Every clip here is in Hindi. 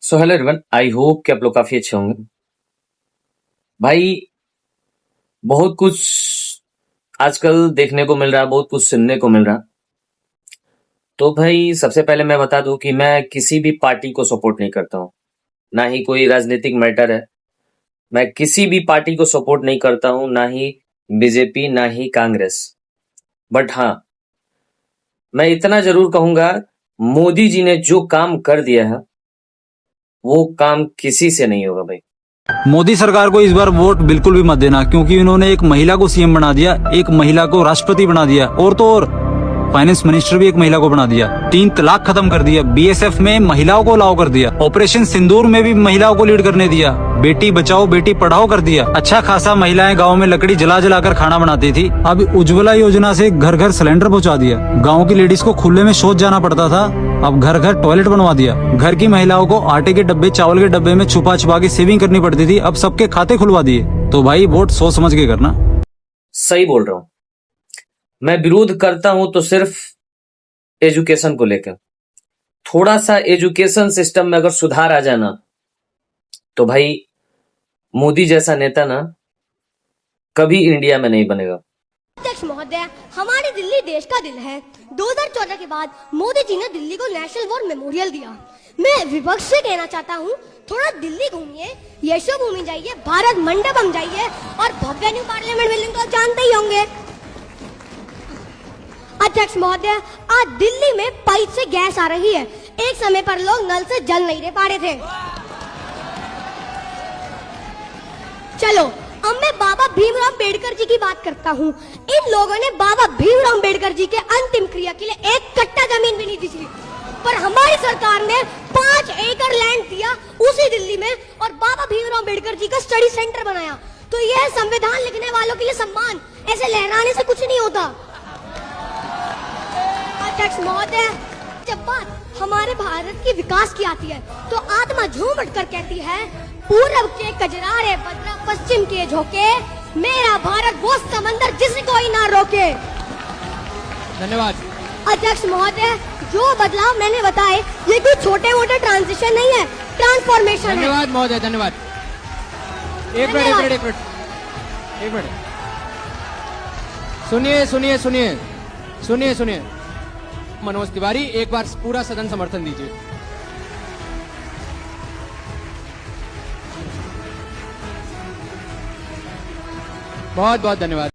So hello everyone, I hope कि आप लोग काफी अच्छे होंगे। भाई बहुत कुछ आजकल देखने को मिल रहा है, बहुत कुछ सुनने को मिल रहा। तो भाई सबसे पहले मैं बता दूं कि मैं किसी भी पार्टी को सपोर्ट नहीं करता हूँ, ना ही कोई राजनीतिक मैटर है। मैं किसी भी पार्टी को सपोर्ट नहीं करता हूँ, ना ही बीजेपी ना ही कांग्रेस। बट हाँ, मैं इतना जरूर कहूंगा, मोदी जी ने जो काम कर दिया है वो काम किसी से नहीं होगा भाई। मोदी सरकार को इस बार वोट बिल्कुल भी मत देना, क्योंकि इन्होंने एक महिला को सीएम बना दिया, एक महिला को राष्ट्रपति बना दिया और तो और फाइनेंस मिनिस्टर भी एक महिला को बना दिया। 3 तलाक खत्म कर दिया, बीएसएफ में महिलाओं को अलाउ कर दिया, ऑपरेशन सिंदूर में भी महिलाओं को लीड करने दिया, बेटी बचाओ बेटी पढ़ाओ कर दिया। अच्छा खासा महिलाएं गांव में लकड़ी जला जला कर खाना बनाती थी, अब उज्ज्वला योजना से घर घर सिलेंडर पहुंचा दिया। गाँव की लेडीज को खुले में शौच जाना पड़ता था, अब घर घर टॉयलेट बनवा दिया। घर की महिलाओं को आटे के डब्बे चावल के डब्बे में छुपा छुपा के सेविंग करनी पड़ती थी, अब सबके खाते खुलवा दिए। तो भाई वोट सोच समझ के करना। सही बोल रहा हूँ। मैं विरोध करता हूं तो सिर्फ एजुकेशन को लेकर। थोड़ा सा एजुकेशन सिस्टम में अगर सुधार आ जाना तो भाई मोदी जैसा नेता ना कभी इंडिया में नहीं बनेगा। अध्यक्ष महोदय, हमारी दिल्ली देश का दिल है। 2014 के बाद मोदी जी ने दिल्ली को नेशनल वॉर मेमोरियल दिया। मैं विपक्ष से कहना चाहता हूँ, थोड़ा दिल्ली घूमिए, यशो भूमि जाइए, भारत मंडपम जाइए और भव्य न्यू पार्लियामेंट बिल्डिंग तो जानते ही होंगे। अध्यक्ष महोदय, आज दिल्ली में पाइप से गैस आ रही है। एक समय पर लोग नल से जल नहीं दे पा रहे थे। चलो अब मैं बाबा भीमराव अम्बेडकर जी की बात करता हूँ। इन लोगों ने बाबा भीमराव अम्बेडकर जी के अंतिम क्रिया के लिए 1 कट्टा जमीन भी नहीं दी थी, पर हमारी सरकार ने 5 एकड़ लैंड दिया उसी दिल्ली में और बाबा भीमराव अम्बेडकर जी का स्टडी सेंटर बनाया। तो यह संविधान लिखने वालों के लिए सम्मान, ऐसे लहराने से कुछ नहीं होता। अध्यक्ष महोदय, जब बात हमारे भारत की विकास की आती है तो आत्मा झूम उठकर कहती है, पूरब के कजरारे बदरा पश्चिम के झोंके, मेरा भारत वो समंदर जिसे कोई ना रोके। धन्यवाद अध्यक्ष महोदय, जो बदलाव मैंने बताए ये कोई छोटे मोटे ट्रांजिशन नहीं है, ट्रांसफॉर्मेशन है। धन्यवाद महोदय, धन्यवाद। एक मिनट सुनिए मनोज तिवारी, एक बार पूरा सदन समर्थन दीजिए। बहुत बहुत धन्यवाद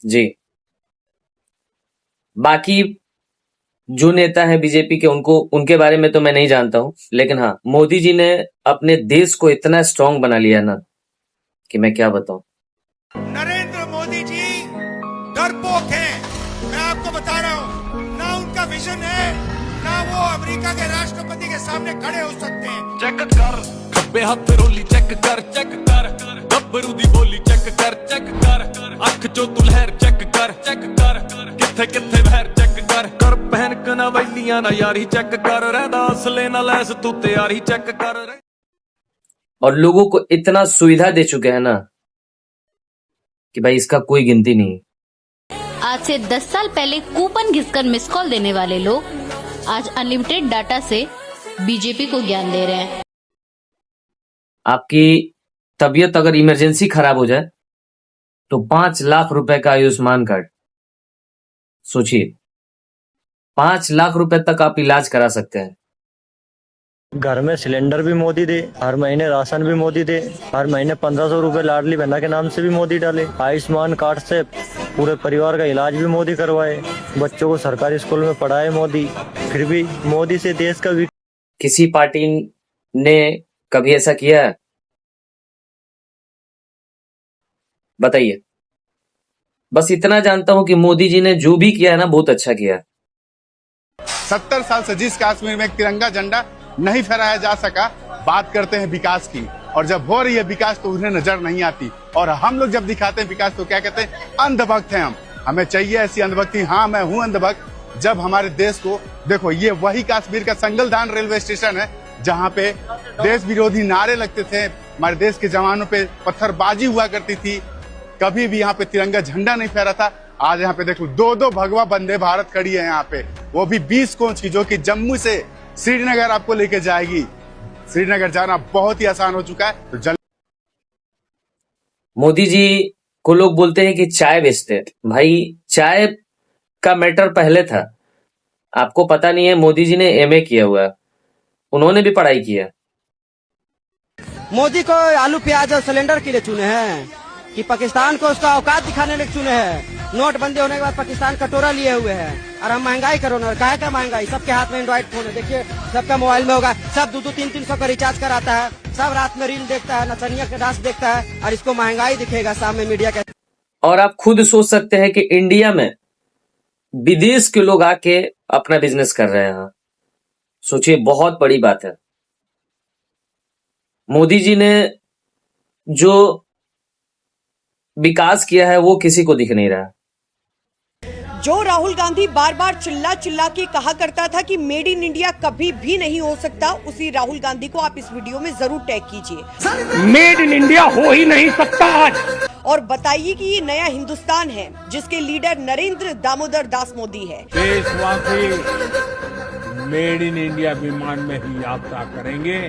जी। बाकी जो नेता है बीजेपी के, उनके बारे में तो मैं नहीं जानता हूं, लेकिन हाँ, मोदी जी ने अपने देश को इतना स्ट्रांग बना लिया ना कि मैं क्या बताऊं। नरेंद्र मोदी जी डरपोक हैं, मैं आपको बता रहा हूं। ना उनका विजन है, ना वो अमेरिका के राष्ट्रपति के सामने खड़े हो सकते हैं। चेक कर खब्बे हाथ रोली, चेक कर गब्बरू दी बोली, चेक कर अख चो तू लहर, चेक कर किथे किथे बहर, चेक कर पहन के ना वैलियां ना यारी, चेक कर रहदा असले ना लैस तू तैयारी, चेक कर। और लोगों को इतना सुविधा दे चुके हैं ना कि भाई इसका कोई गिनती नहीं। आज से 10 साल पहले कूपन घिसकर मिस कॉल देने वाले लोग आज अनलिमिटेड डाटा से बीजेपी को ज्ञान दे रहे हैं। आपकी तबीयत अगर इमरजेंसी खराब हो जाए तो 5 लाख रुपए का आयुष्मान कार्ड, सोचिए 5 लाख रुपए तक आप इलाज करा सकते हैं। घर में सिलेंडर भी मोदी दे, हर महीने राशन भी मोदी दे, हर महीने 1500 रुपए लाडली बहना के नाम से भी मोदी डाले, आयुष्मान कार्ड से पूरे परिवार का इलाज भी मोदी करवाए, बच्चों को सरकारी स्कूल में पढ़ाए मोदी। फिर भी मोदी से देश का किसी पार्टी ने कभी ऐसा किया है? बताइए। बस इतना जानता हूं कि मोदी जी ने जो भी किया है ना, बहुत अच्छा किया है। 70 साल से जिस कश्मीर में एक तिरंगा झंडा नहीं फहराया जा सका, बात करते हैं विकास की, और जब हो रही है विकास तो उन्हें नजर नहीं आती। और हम लोग जब दिखाते हैं विकास तो क्या कहते हैं, अंधभक्त हैं हम, हमें चाहिए ऐसी अंधभक्ति। हाँ, मैं हूं अंधभक्त। जब हमारे देश को देखो, ये वही कश्मीर का संगलदान रेलवे स्टेशन है जहाँ पे देश विरोधी नारे लगते थे, हमारे देश के जवानों पे पत्थरबाजी हुआ करती थी, कभी भी यहाँ पे तिरंगा झंडा नहीं फहरा था। आज यहाँ पे देखो 2-2 भगवा वंदे भारत खड़ी है यहाँ पे, वो भी 20 कोच की, जो कि जम्मू से श्रीनगर आपको लेके जाएगी। श्रीनगर जाना बहुत ही आसान हो चुका है। तो जल्द मोदी जी को लोग बोलते हैं कि चाय बेचते हैं। भाई चाय का मैटर पहले था, आपको पता नहीं है। मोदी जी ने एमए किया हुआ है, उन्होंने भी पढ़ाई किया। मोदी को आलू प्याज और सिलेंडर के लिए चुने हैं कि पाकिस्तान को उसका औकात दिखाने के लिए चुने हैं। नोटबंदी होने के बाद पाकिस्तान कटोरा लिए हुए हैं और हम महंगाई करो ना, काहे का महंगाई? सबके हाथ में एंड्रॉइड फोन है, देखिए सबका मोबाइल में होगा, सब 200-300 का रिचार्ज कराता है, सब रात में रील देखता है, नचनिया के डांस देखता है और इसको महंगाई दिखेगा सामने मीडिया के। और आप खुद सोच सकते हैं कि इंडिया में विदेश के लोग आके अपना बिजनेस कर रहे हैं। सोचिए, बहुत बड़ी बात है। मोदी जी ने जो विकास किया है वो किसी को दिख नहीं रहा। जो राहुल गांधी बार बार चिल्ला चिल्ला के कहा करता था कि मेड इन इंडिया कभी भी नहीं हो सकता, उसी राहुल गांधी को आप इस वीडियो में जरूर टैग कीजिए। मेड इन इंडिया हो ही नहीं सकता आज। और बताइए कि ये नया हिंदुस्तान है जिसके लीडर नरेंद्र दामोदर दास मोदी है। देशवासी मेड इन इंडिया विमान में ही यात्रा करेंगे।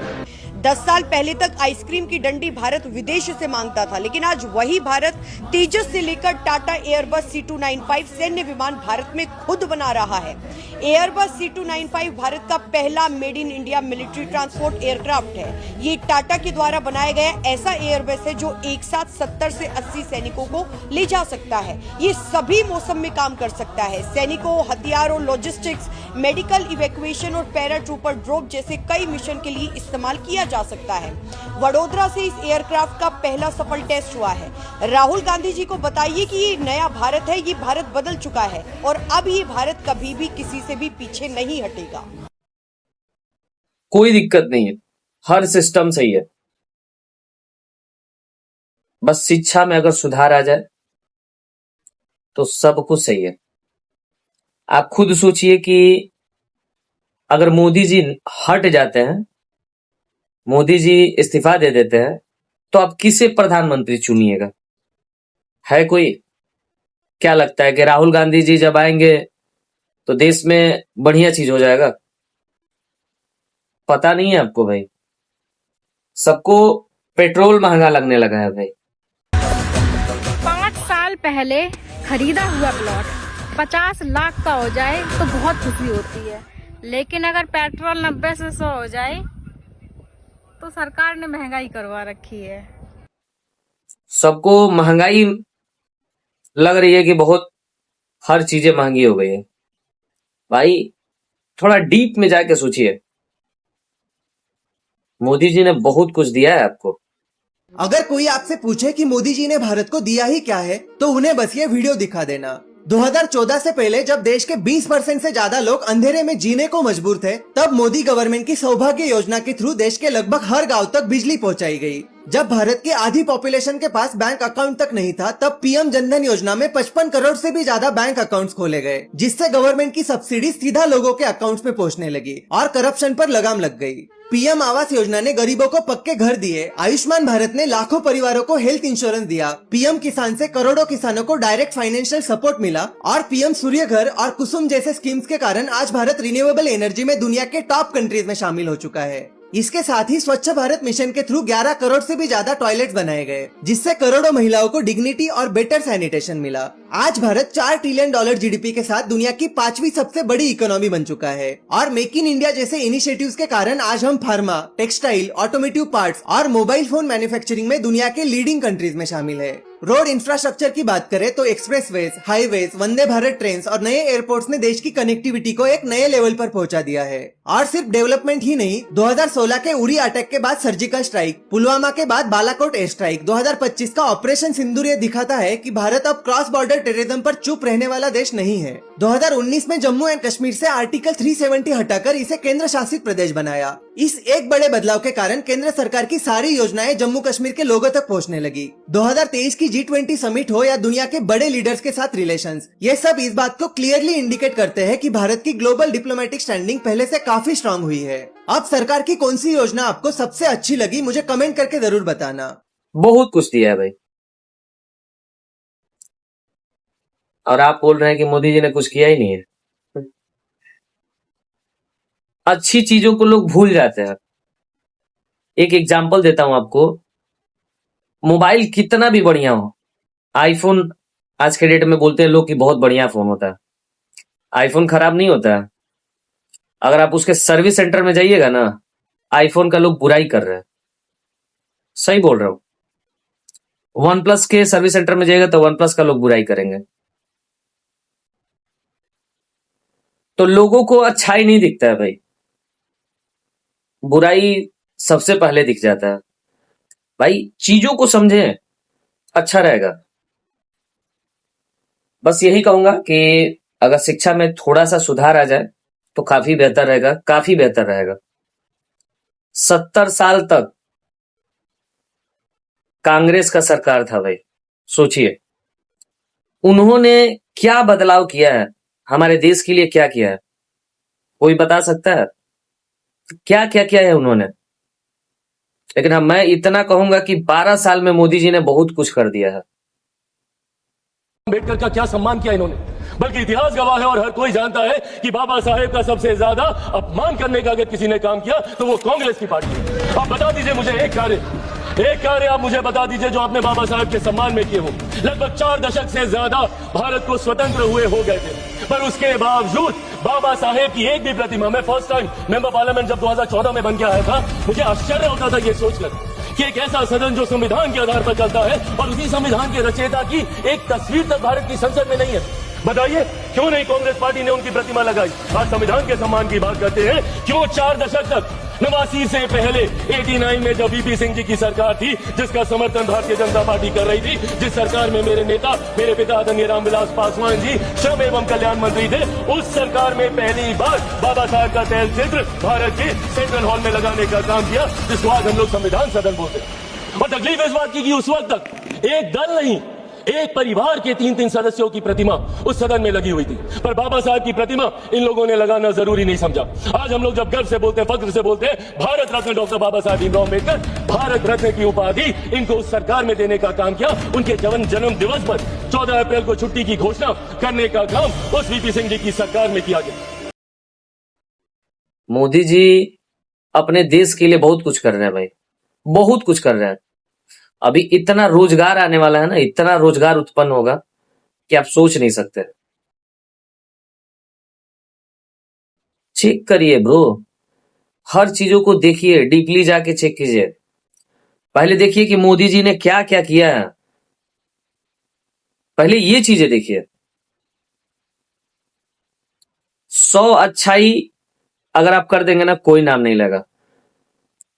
10 साल पहले तक आइसक्रीम की डंडी भारत विदेश से मांगता था, लेकिन आज वही भारत तेजस से लेकर टाटा एयरबस C295 सैन्य विमान भारत में खुद बना रहा है। एयरबस C295 भारत का पहला made in India military transport aircraft है। ये टाटा के द्वारा बनाया गया ऐसा एयरबस है जो एक साथ 70 से 80 सैनिकों को ले जा सकता है। ये सभी मौसम में काम कर सकता है। सैनिकों, हथियारों, लॉजिस्टिक्स, मेडिकल इवैक्यूएशन और पैराट्रूपर ड्रॉप जैसे कई मिशन के लिए इस्तेमाल किया जा सकता है। वडोदरा से इस एयरक्राफ्ट का पहला सफल टेस्ट हुआ है। राहुल गांधी जी को बताइए कि ये नया भारत है, ये भारत बदल चुका है और अब ये भारत कभी भी किसी से भी पीछे नहीं हटेगा। कोई दिक्कत नहीं है, हर सिस्टम सही है। बस शिक्षा में अगर सुधार आ जाए तो सब कुछ सही है। आप खुद सोचिए कि अगर मोदी जी हट जाते हैं, मोदी जी इस्तीफा दे देते हैं, तो आप किसे प्रधानमंत्री चुनिएगा? है कोई? क्या लगता है कि राहुल गांधी जी जब आएंगे तो देश में बढ़िया चीज हो जाएगा? पता नहीं है आपको भाई। सबको पेट्रोल महंगा लगने लगा है भाई। 5 साल पहले खरीदा हुआ प्लॉट 50 लाख का हो जाए तो बहुत खुशी होती है, लेकिन अगर पेट्रोल 90 से 100 हो जाए तो सरकार ने महंगाई करवा रखी है। सबको महंगाई लग रही है कि बहुत हर चीजें महंगी हो गई है। भाई थोड़ा डीप में जाके सोचिए, मोदी जी ने बहुत कुछ दिया है आपको। अगर कोई आपसे पूछे कि मोदी जी ने भारत को दिया ही क्या है, तो उन्हें बस ये वीडियो दिखा देना। 2014 से पहले जब देश के 20% से ज्यादा लोग अंधेरे में जीने को मजबूर थे, तब मोदी गवर्नमेंट की सौभाग्य योजना के थ्रू देश के लगभग हर गांव तक बिजली पहुंचाई गई। जब भारत की आधी पॉपुलेशन के पास बैंक अकाउंट तक नहीं था, तब पीएम जनधन योजना में 55 करोड़ से भी ज्यादा बैंक अकाउंट्स खोले गए, जिससे गवर्नमेंट की सब्सिडी सीधा लोगों के अकाउंट्स में पहुंचने लगी और करप्शन पर लगाम लग गई। पीएम आवास योजना ने गरीबों को पक्के घर दिए। आयुष्मान भारत ने लाखों परिवारों को हेल्थ इंश्योरेंस दिया। पीएम किसान से करोड़ों किसानों को डायरेक्ट फाइनेंशियल सपोर्ट मिला और पीएम सूर्य घर और कुसुम जैसे स्कीम्स के कारण आज भारत रिन्यूएबल एनर्जी में दुनिया के टॉप कंट्रीज में शामिल हो चुका है। इसके साथ ही स्वच्छ भारत मिशन के थ्रू 11 करोड़ से भी ज्यादा टॉयलेट्स बनाए गए, जिससे करोड़ों महिलाओं को डिग्निटी और बेटर सैनिटेशन मिला। आज भारत $4 ट्रिलियन जीडीपी के साथ दुनिया की 5वीं सबसे बड़ी इकोनॉमी बन चुका है और मेक इन इंडिया जैसे इनिशिएटिव्स के कारण आज हम फार्मा, टेक्सटाइल, ऑटोमोटिव पार्ट्स और मोबाइल फोन मैन्युफैक्चरिंग में दुनिया के लीडिंग कंट्रीज में शामिल है। रोड इंफ्रास्ट्रक्चर की बात करें तो expressways, highways, Vande Bharat train और नए एयरपोर्ट्स ने देश की कनेक्टिविटी को एक नए लेवल पर पहुंचा दिया है। और सिर्फ डेवलपमेंट ही नहीं, 2016 के उरी अटैक के बाद सर्जिकल स्ट्राइक, पुलवामा के बाद बालाकोट एयर स्ट्राइक, 2025 का ऑपरेशन सिंदूर ये दिखाता है कि भारत अब क्रॉस बॉर्डर टेररिज्म पर चुप रहने वाला देश नहीं है। 2019 में जम्मू एंड कश्मीर से आर्टिकल 370 हटाकर इसे केंद्र शासित प्रदेश बनाया। इस एक बड़े बदलाव के कारण केंद्र सरकार की सारी योजनाएं जम्मू कश्मीर के लोगों तक पहुंचने लगी। 2023 की G20 समिट हो या दुनिया के बड़े लीडर्स के साथ रिलेशंस, ये सब इस बात को क्लियरली इंडिकेट करते हैं कि भारत की ग्लोबल डिप्लोमेटिक स्टैंडिंग पहले से काफी स्ट्रांग हुई है। अब सरकार की कौन सी योजना आपको सबसे अच्छी लगी, मुझे कमेंट करके जरूर बताना। बहुत कुछ दिया है भाई, और आप बोल रहे हैं कि मोदी जी ने कुछ किया ही नहीं है। अच्छी चीजों को लोग भूल जाते हैं। एक एग्जाम्पल देता हूं आपको, मोबाइल कितना भी बढ़िया हो, आईफोन आज के डेट में बोलते हैं लोग कि बहुत बढ़िया फोन होता है, आईफोन खराब नहीं होता है। अगर आप उसके सर्विस सेंटर में जाइएगा ना, आईफोन का लोग बुराई कर रहे हैं, सही बोल रहा हूं। वन प्लस के सर्विस सेंटर में जाइएगा तो वन प्लस का लोग बुराई करेंगे। तो लोगों को अच्छाई नहीं दिखता है भाई, बुराई सबसे पहले दिख जाता है। भाई चीजों को समझें, अच्छा रहेगा। बस यही कहूंगा कि अगर शिक्षा में थोड़ा सा सुधार आ जाए तो काफी बेहतर रहेगा, काफी बेहतर रहेगा। 70 साल तक कांग्रेस का सरकार था भाई, सोचिए उन्होंने क्या बदलाव किया है, हमारे देश के लिए क्या किया है, कोई बता सकता है? क्या क्या किया है उन्होंने? लेकिन हाँ, मैं इतना कहूंगा कि 12 साल में मोदी जी ने बहुत कुछ कर दिया है। अम्बेडकर का क्या सम्मान किया इन्होंने, बल्कि इतिहास गवाह है और हर कोई जानता है कि बाबा साहेब का सबसे ज्यादा अपमान करने का अगर किसी ने काम किया तो वो कांग्रेस की पार्टी है। आप बता दीजिए मुझे एक कार्य आप मुझे बता दीजिए जो आपने बाबा साहेब के सम्मान में किए हो। लगभग 4 दशक से ज्यादा भारत को स्वतंत्र हुए हो गए थे, पर उसके बावजूद बाबा साहेब की एक भी प्रतिमा, मैं फर्स्ट टाइम मेंबर पार्लियामेंट जब 2014 में बन के आया था, मुझे आश्चर्य होता था ये सोचकर कि एक ऐसा सदन जो संविधान के आधार पर चलता है और उसी संविधान के रचयिता की एक तस्वीर तक भारत की संसद में नहीं है। बताइए क्यों नहीं कांग्रेस पार्टी ने उनकी प्रतिमा लगाई? आज संविधान के सम्मान की बात करते हैं, क्यों 4 दशक तक 89 से पहले 89 में जब वीपी सिंह जी की सरकार थी, जिसका समर्थन भारतीय जनता पार्टी कर रही थी, जिस सरकार में मेरे नेता, मेरे पिता आदरणीय रामविलास पासवान जी श्रम एवं कल्याण मंत्री थे, उस सरकार में पहली बार बाबा साहब का तैल चित्र भारत के सेंट्रल हॉल में लगाने का काम किया, जिसको आज हम लोग संविधान सदन बोलते हैं। और तकलीफ इस बात की कि उस वक्त तक एक दल नहीं, एक परिवार के 3-3 सदस्यों की प्रतिमा उस सदन में लगी हुई थी, पर बाबा साहब की प्रतिमा इन लोगों ने लगाना जरूरी नहीं समझा। आज हम लोग जब गर्व से बोलते हैं, फख्र से बोलते हैं, भारत रत्न डॉक्टर बाबा साहब भीमराव अम्बेडकर, भारत रत्न की उपाधि इनको उस सरकार में देने का काम किया। उनके जन्म दिवस पर 14 अप्रैल को छुट्टी की घोषणा करने का काम उस वीपी सिंह जी की सरकार में किया गया। मोदी जी अपने देश के लिए बहुत कुछ कर रहे हैं भाई, बहुत कुछ कर रहे हैं। अभी इतना रोजगार आने वाला है ना, इतना रोजगार उत्पन्न होगा कि आप सोच नहीं सकते। चेक करिए ब्रो, हर चीजों को देखिए, डीपली जाके चेक कीजिए। पहले देखिए कि मोदी जी ने क्या क्या किया है, पहले ये चीजें देखिए। 100 अच्छाई अगर आप कर देंगे ना, कोई नाम नहीं लेगा।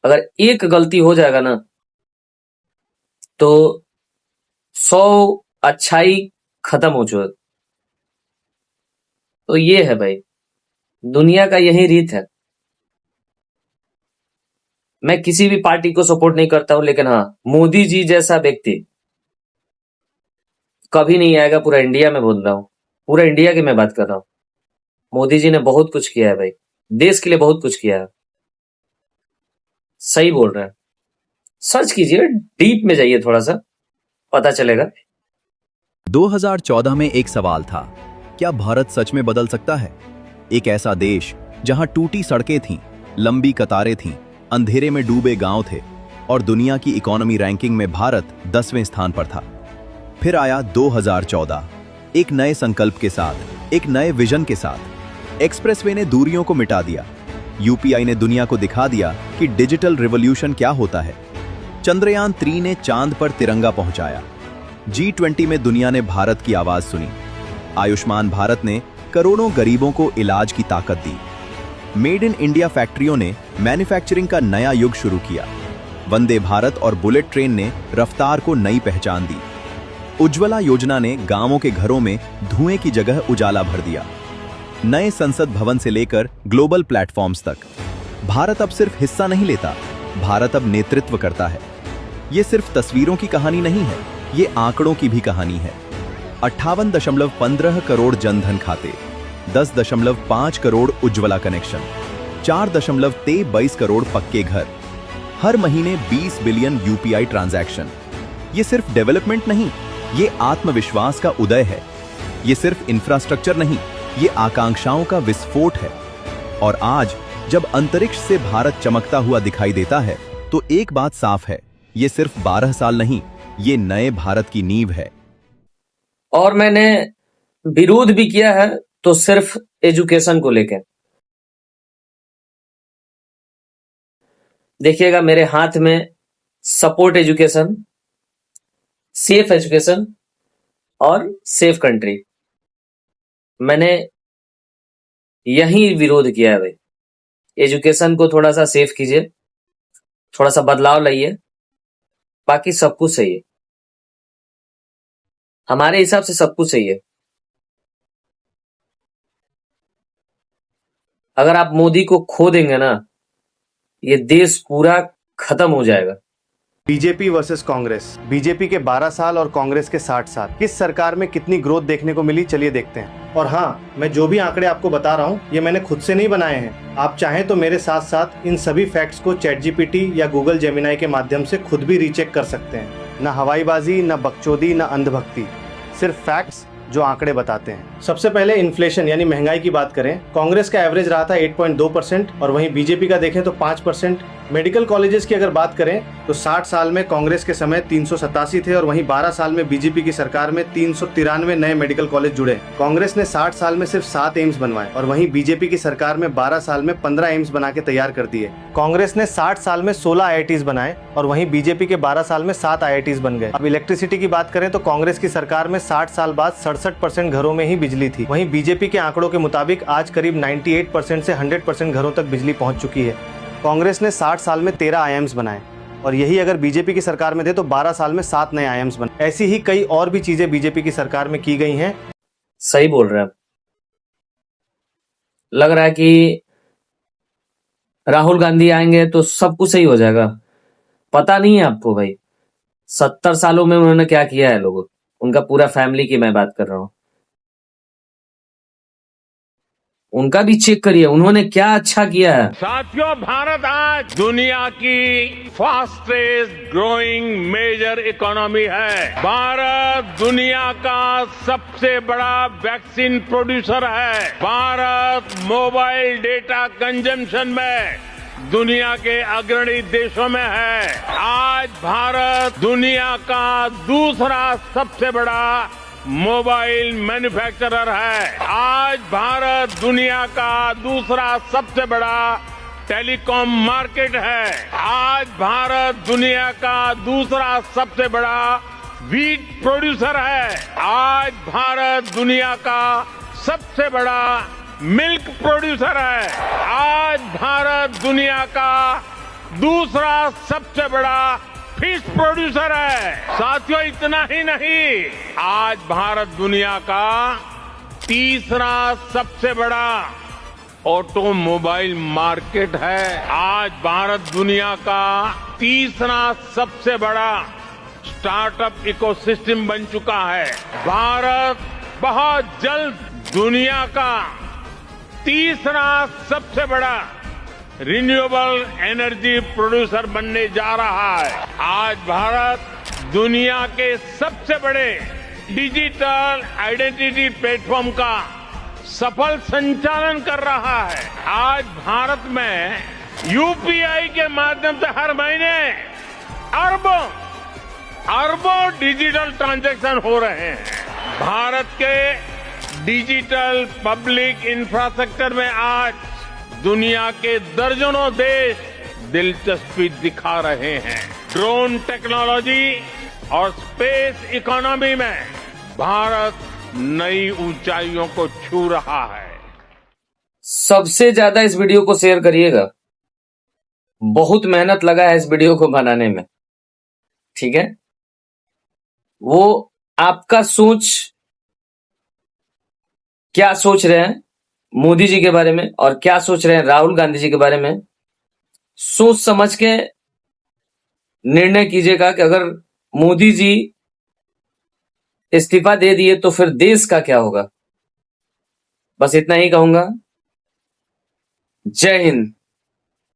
अगर एक गलती हो जाएगा ना तो 100 अच्छाई खत्म हो चुका। तो ये है भाई, दुनिया का यही रीत है। मैं किसी भी पार्टी को सपोर्ट नहीं करता हूं, लेकिन हाँ, मोदी जी जैसा व्यक्ति कभी नहीं आएगा पूरा इंडिया में, बोल रहा हूं, पूरा इंडिया की मैं बात कर रहा हूं। मोदी जी ने बहुत कुछ किया है भाई, देश के लिए बहुत कुछ किया है। सही बोल रहे हैं, सर्च कीजिए, डीप में जाइए, थोड़ा सा पता चलेगा। 2014 में एक सवाल था, क्या भारत सच में बदल सकता है? एक ऐसा देश जहां टूटी सड़कें थीं, लंबी कतारें थीं, अंधेरे में डूबे गांव थे और दुनिया की इकोनॉमी रैंकिंग में भारत 10वें स्थान पर था। फिर आया 2014, एक नए संकल्प के साथ, एक नए विजन के साथ। एक्सप्रेसवे ने दूरियों को मिटा दिया, यूपीआई ने दुनिया को दिखा दिया कि डिजिटल रिवॉल्यूशन क्या होता है। चंद्रयान 3 ने चांद पर तिरंगा पहुंचाया। G20 में दुनिया ने भारत की आवाज सुनी। आयुष्मान भारत ने करोड़ों गरीबों को इलाज की ताकत दी। मेड इन इंडिया फैक्ट्रियों ने मैन्युफैक्चरिंग का नया युग शुरू किया। वंदे भारत और बुलेट ट्रेन ने रफ्तार को नई पहचान दी। उज्ज्वला योजना ने गांवों के घरों में धुएं की जगह उजाला भर दिया। नए संसद भवन से लेकर ग्लोबल प्लेटफॉर्म्स तक भारत अब सिर्फ हिस्सा नहीं लेता, भारत अब नेतृत्व करता है। ये सिर्फ तस्वीरों की कहानी नहीं है, ये आंकड़ों की भी कहानी है। 58.15 करोड़ जनधन खाते, 10.5 करोड़ उज्ज्वला कनेक्शन, 4.22 करोड़ पक्के घर, हर महीने 20 बिलियन यूपीआई ट्रांजैक्शन। ये सिर्फ डेवलपमेंट नहीं, ये आत्मविश्वास का उदय है। ये सिर्फ इंफ्रास्ट्रक्चर नहीं, ये आकांक्षाओं का विस्फोट है। और आज जब अंतरिक्ष से भारत चमकता हुआ दिखाई देता है, तो एक बात साफ है, ये सिर्फ 12 साल नहीं, ये नए भारत की नींव है। और मैंने विरोध भी किया है तो सिर्फ एजुकेशन को लेकर। देखिएगा मेरे हाथ में सपोर्ट एजुकेशन, सेफ एजुकेशन और सेफ कंट्री, मैंने यही विरोध किया है भाई। एजुकेशन को थोड़ा सा सेफ कीजिए, थोड़ा सा बदलाव लाइए, बाकी सब कुछ सही है। हमारे हिसाब से सब कुछ सही है। अगर आप मोदी को खो देंगे ना, ये देश पूरा खत्म हो जाएगा। बीजेपी वर्सेस कांग्रेस, बीजेपी के 12 साल और कांग्रेस के 60 साल, किस सरकार में कितनी ग्रोथ देखने को मिली, चलिए देखते हैं। और हाँ, मैं जो भी आंकड़े आपको बता रहा हूँ ये मैंने खुद से नहीं बनाए हैं। आप चाहें तो मेरे साथ साथ इन सभी फैक्ट्स को ChatGPT या गूगल जेमिनाई के माध्यम से खुद भी रीचेक कर सकते हैं। न हवाईबाजी, न बकचोदी, न अंधभक्ति, सिर्फ फैक्ट्स जो आंकड़े बताते हैं। सबसे पहले इन्फ्लेशन यानी महंगाई की बात करें, कांग्रेस का एवरेज रहा था 8.2% और वहीं बीजेपी का देखें तो 5%। मेडिकल कॉलेजेस की अगर बात करें तो 60 साल में कांग्रेस के समय 387 थे और वहीं 12 साल में बीजेपी की सरकार में 393 नए मेडिकल कॉलेज जुड़े। कांग्रेस ने 60 साल में सिर्फ 7 एम्स बनवाए और वहीं बीजेपी की सरकार में 12 साल में 15 एम्स बना के तैयार कर दिए। कांग्रेस ने 60 साल में 16 IITs बनाए और वहीं बीजेपी के 12 साल में 7 IITs बन गए। अब इलेक्ट्रिसिटी की बात करें तो कांग्रेस की सरकार में 60 साल बाद 67% घरों में ही बिजली थी, वहीं बीजेपी के आंकड़ों के मुताबिक आज करीब 98% से 100% घरों तक बिजली पहुंच चुकी है। कांग्रेस ने 60 साल में 13 IIMs बनाए और यही अगर बीजेपी की सरकार में थे तो 12 साल में 7 नए IIMs बने। ऐसी ही कई और भी चीजें बीजेपी की सरकार में की गई हैं। सही बोल रहे हैं। लग रहा है कि राहुल गांधी आएंगे तो सब कुछ सही हो जाएगा। पता नहीं है आपको भाई, 70 सालों में उन्होंने क्या किया है लोगों, उनका पूरा फैमिली की मैं बात कर रहा हूं। उनका भी चेक करिए, उन्होंने क्या अच्छा किया है। साथियों, भारत आज दुनिया की फास्टेस्ट ग्रोइंग मेजर इकोनॉमी है। भारत दुनिया का सबसे बड़ा वैक्सीन प्रोड्यूसर है। भारत मोबाइल डेटा कंजम्पशन में दुनिया के अग्रणी देशों में है। आज भारत दुनिया का दूसरा सबसे बड़ा मोबाइल मैन्युफैक्चरर है। आज भारत दुनिया का दूसरा सबसे बड़ा टेलीकॉम मार्केट है। आज भारत दुनिया का दूसरा सबसे बड़ा वीट प्रोड्यूसर है। आज भारत दुनिया का सबसे बड़ा मिल्क प्रोड्यूसर है। आज भारत दुनिया का दूसरा सबसे बड़ा फिश प्रोड्यूसर है। साथियों, इतना ही नहीं, आज भारत दुनिया का तीसरा सबसे बड़ा ऑटोमोबाइल मार्केट है। आज भारत दुनिया का तीसरा सबसे बड़ा स्टार्टअप इकोसिस्टम बन चुका है। भारत बहुत जल्द दुनिया का तीसरा सबसे बड़ा रिन्यूएबल एनर्जी प्रोड्यूसर बनने जा रहा है। आज भारत दुनिया के सबसे बड़े डिजिटल आइडेंटिटी प्लेटफॉर्म का सफल संचालन कर रहा है। आज भारत में यूपीआई के माध्यम से हर महीने अरबों डिजिटल ट्रांजैक्शन हो रहे हैं। भारत के डिजिटल पब्लिक इंफ्रास्ट्रक्चर में आज दुनिया के दर्जनों देश दिलचस्पी दिखा रहे हैं। ड्रोन टेक्नोलॉजी और स्पेस इकोनॉमी में भारत नई ऊंचाइयों को छू रहा है। सबसे ज्यादा इस वीडियो को शेयर करिएगा, बहुत मेहनत लगा है इस वीडियो को बनाने में, ठीक है। वो आपका सोच, क्या सोच रहे हैं मोदी जी के बारे में और क्या सोच रहे हैं राहुल गांधी जी के बारे में, सोच समझ के निर्णय कीजिएगा कि अगर मोदी जी इस्तीफा दे दिए तो फिर देश का क्या होगा। बस इतना ही कहूंगा। जय हिंद।